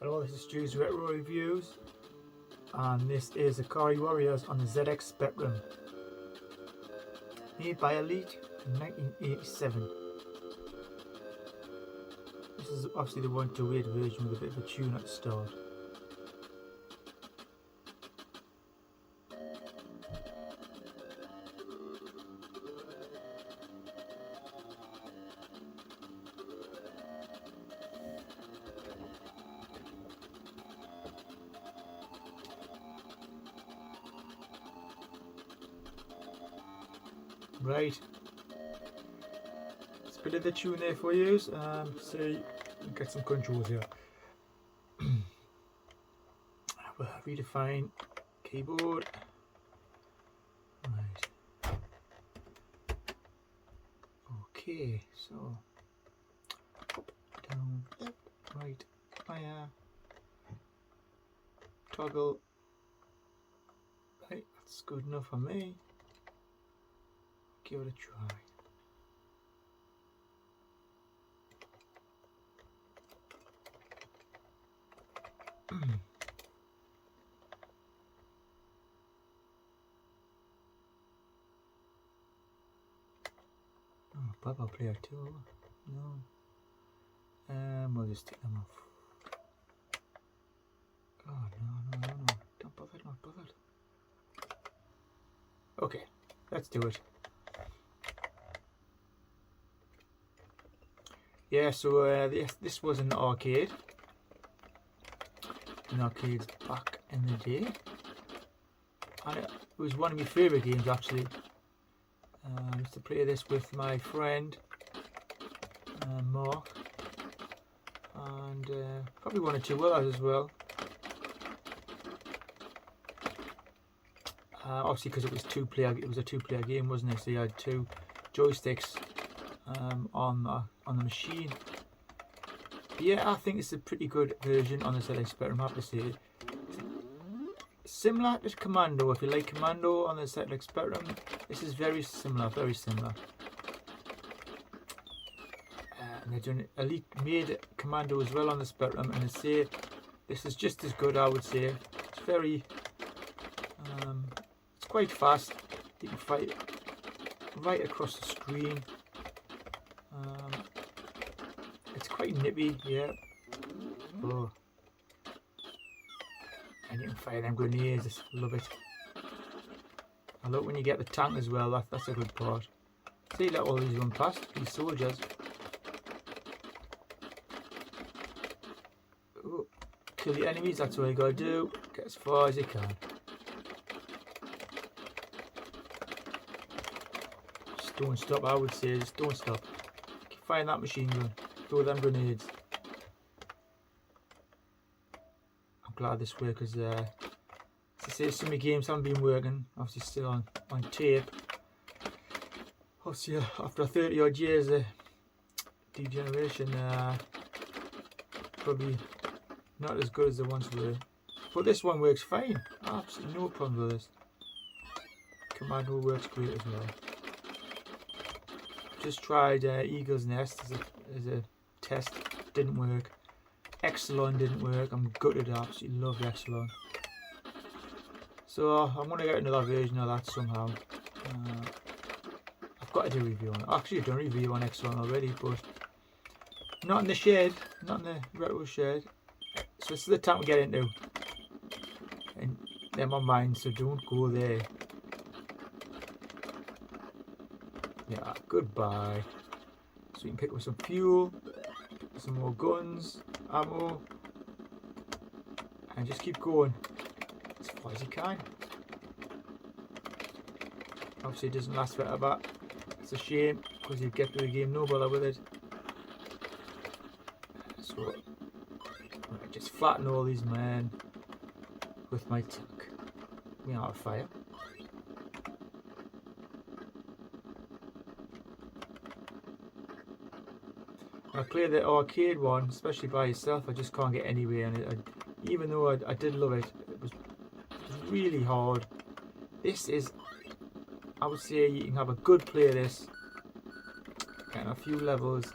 Hello, this is Stu's Retro Reviews, and this is Ikari Warriors on the ZX Spectrum, made by Elite in 1987. This is obviously the 128 version with a bit of a tune at the start. Right, it's a bit of the tune there for you. So get some controls here. We'll redefine keyboard. Right. Okay, so up, down, left, right, fire, toggle. Right, that's good enough for me. Give it a try. Oh, Papa player too. No. We'll just take them off. Oh no. Don't bother, not bothered. Okay, let's do it. Yeah, so this was an arcade. In arcades back in the day. And it was one of my favourite games actually. I used to play this with my friend Mark, and probably one or two others as well. Obviously, because it was a two-player game, wasn't it? So you had two joysticks on the machine. But yeah, I think it's a pretty good version on the ZX Spectrum. I have to say, similar to Commando. If you like Commando on the ZX Spectrum, this is very similar, very similar. And they're doing Elite made Commando as well on the Spectrum, and they say this is just as good. I would say it's very, it's quite fast. You can fight right across the screen. It's quite nippy, yeah. Oh. And you can fire them grenades, just love it. I love when you get the tank as well, that's a good part. See, let all these run past, these soldiers. Oh. Kill the enemies, that's all you gotta do. Get as far as you can. Just don't stop, I would say, just don't stop. Keep firing that machine gun. Throw them grenades. I'm glad this works because as I say, some of the games haven't been working. Obviously still on tape. Obviously after 30 odd years of degeneration, probably not as good as they once were. But this one works fine. Absolutely no problem with this. Commando works great as well. Just tried Eagle's Nest as a test, didn't work. Exelon didn't work. I'm gutted. I absolutely love Exelon. So I'm going to get another version of that somehow. I've got to do a review on it. Actually, I've done a review on Exelon already, but not in the shed, not in the retro shed. So this is the time to get into. And they're my mind, so don't go there. Yeah, goodbye. So you can pick up some fuel, some more guns, ammo, and just keep going as far as you can. Obviously it doesn't last forever. It's a shame because you get through the game no bother with it. So I just flatten all these men with my tank. We are fire. I play the arcade one, especially by yourself. I just can't get anywhere in it. Even though I did love it, it was really hard. This is, I would say, you can have a good play of this, getting a few levels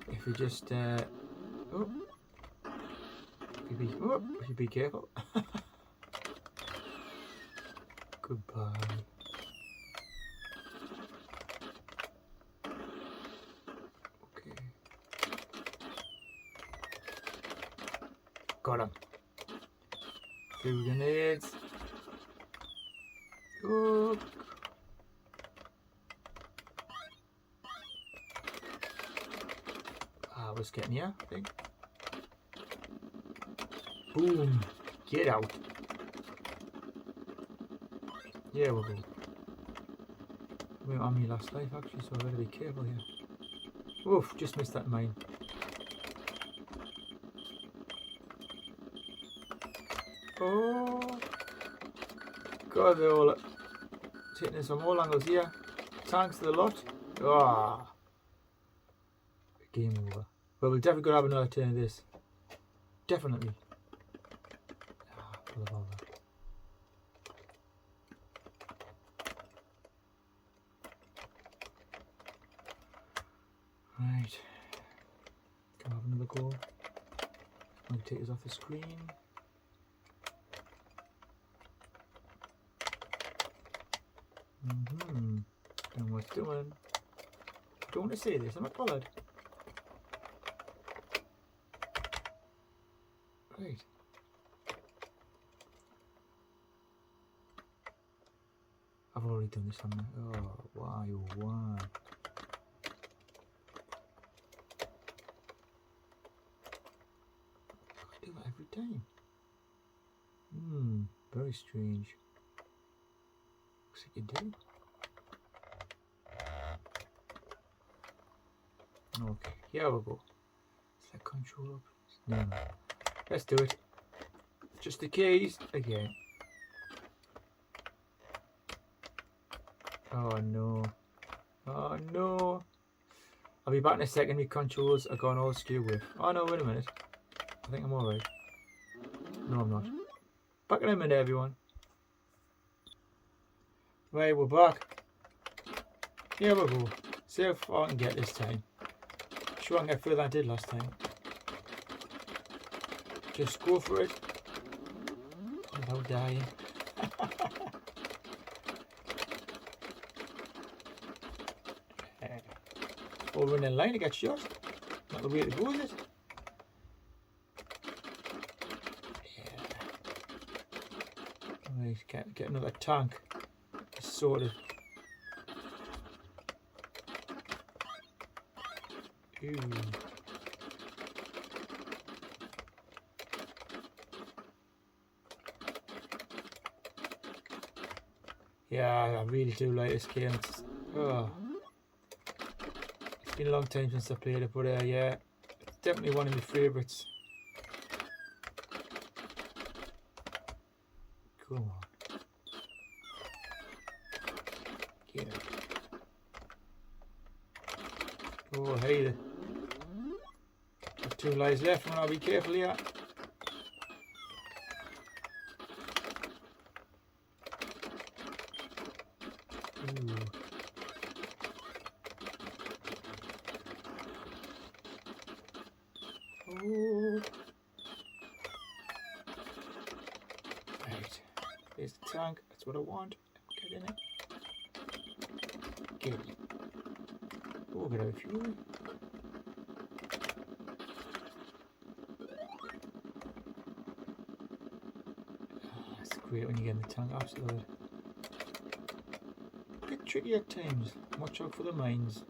if you just If you be careful. Goodbye. Okay. Got him. 2 grenades. Oh. I was getting you, I think. Boom. Get out. Yeah, we'll go. We were on me last life actually, so I better be careful here. Oof, just missed that mine. Oh. God, they're all hitting us from all angles here. Tanks to the lot. Ah. Game over. Well, we're definitely going to have another turn of this. Definitely. Ah, full of all that. Right. Can I have another go? I'm going to take this off the screen. And what's doing? I don't want to say this, I'm not bothered. Right. I've already done this on my... Oh, why, oh, why? I do that every time. Very strange. Looks like you do. Okay, here we go. Is that control up? No. Let's do it. Just the keys again. Oh no. Oh no. I'll be back in a second. My controls are gone all skew with. Oh no, wait a minute. I think I'm alright. No, I'm not. Back in a minute, everyone. Right, we're back. Here we go. See how far I can get this time. Sure I can get further than I did last time. Just go for it without dying. Over in the line to get shot. Not the way to go, is it? Yeah. Right, get another tank. Sorted. Ooh. Yeah, I really do like this game. It's been a long time since I played it, but yeah, it's definitely one of my favourites. Come on. Get it. Oh, hey there. There's 2 lives left, and I'll be careful here. Ooh. Oh. Right. There's the tank. That's what I want. Get in it. Get it. Oh, get out of fuel. It's great when you get in the tank, absolutely. A bit tricky at times. Watch out for the mines.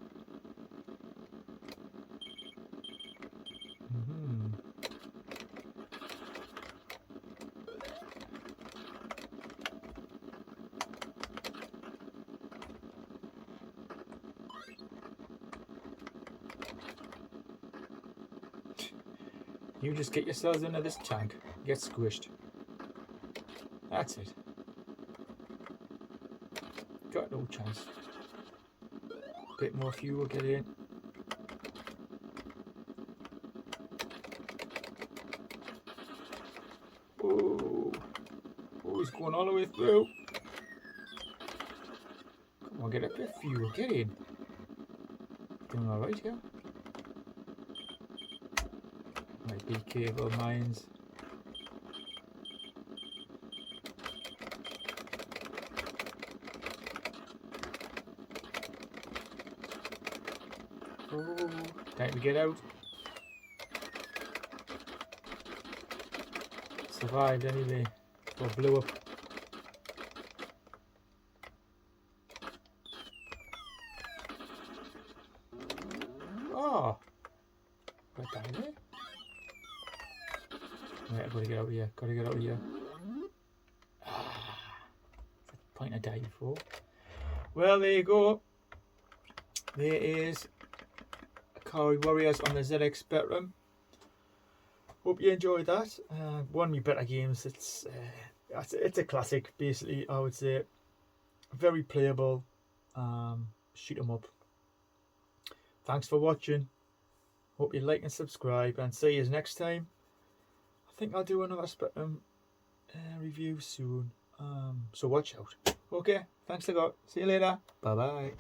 You just get yourselves into this tank, get squished. That's it. Got no chance. Bit more fuel, get in. Oh, he's going all the way through. Come on, get a bit of fuel, get in. Doing alright here. Right, be careful, mines. we get out. Survived anyway. Or blew up. Oh! Right down there. Right, I've got to get out of here. Got to get out of here. Ah, that's the point I died for. Well, there you go. There is Ikari Warriors on the ZX Spectrum. Hope you enjoyed that. One of my better games. It's a classic, basically. I would say very playable. Shoot 'em up. Thanks for watching. Hope you like and subscribe, and see you next time. I think I'll do another Spectrum review soon. So watch out. Okay, thanks a lot. See you later. Bye bye.